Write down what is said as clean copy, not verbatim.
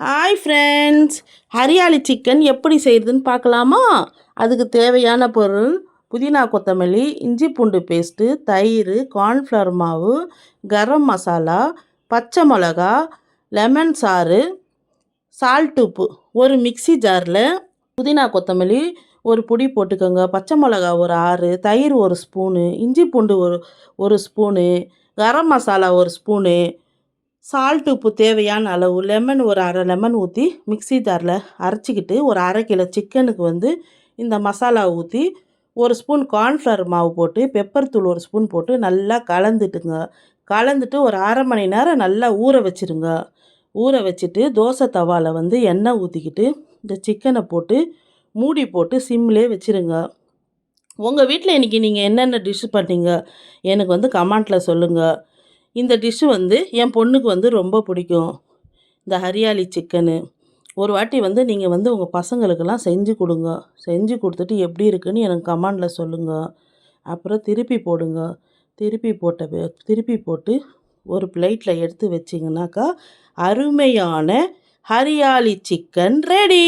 Hi friends, hariyali chicken எப்படி செய்கிறதுன்னு பார்க்கலாமா? அதுக்கு தேவையான பொருள் புதினா கொத்தமல்லி, இஞ்சி பூண்டு பேஸ்ட்டு, தயிர், கார்ன்ஃப்ளவர் மாவு, கரம் மசாலா, பச்சை மிளகா, லெமன் சாறு, சால்ட், உப்பு. ஒரு மிக்ஸி ஜாரில் புதினா கொத்தமல்லி ஒரு பொடி போட்டுக்கோங்க, பச்சை மிளகா ஒரு 6, தயிர் ஒரு ஸ்பூனு, இஞ்சி பூண்டு ஒரு ஸ்பூனு, கரம் மசாலா ஒரு ஸ்பூனு, சால்ட், உப்பு தேவையான அளவு, லெமன் ஒரு அரை லெமன் ஊற்றி மிக்ஸி ஜாரில் அரைச்சிக்கிட்டு, ஒரு அரை கிலோ சிக்கனுக்கு இந்த மசாலா ஊற்றி, ஒரு ஸ்பூன் கார்ன்ஃப்ளவர் மாவு போட்டு, பெப்பர் தூள் ஒரு ஸ்பூன் போட்டு நல்லா கலந்துட்டுங்க. கலந்துட்டு ஒரு அரை மணி நேரம் நல்லா ஊற வச்சுருங்க. ஊற வச்சுட்டு தோசை தவாவில் எண்ணெய் ஊற்றிக்கிட்டு இந்த சிக்கனை போட்டு மூடி போட்டு சிம்மிலே வச்சுருங்க. உங்கள் வீட்டில் இன்றைக்கி நீங்கள் என்னென்ன டிஷ் பண்ணீங்க எனக்கு கமெண்ட்டில் சொல்லுங்கள். இந்த டிஷ்ஷு என் பொண்ணுக்கு ரொம்ப பிடிக்கும், இந்த ஹரியாலி சிக்கனு. ஒரு வாட்டி நீங்கள் உங்கள் பசங்களுக்கெல்லாம் செஞ்சு கொடுங்க. செஞ்சு கொடுத்துட்டு எப்படி இருக்குன்னு எனக்கு கமெண்டில் சொல்லுங்கள். அப்புறம் திருப்பி போடுங்க. திருப்பி போட்டு ஒரு பிளேட்டில் எடுத்து வச்சிங்கனாக்கா அருமையான ஹரியாலி சிக்கன் ரெடி.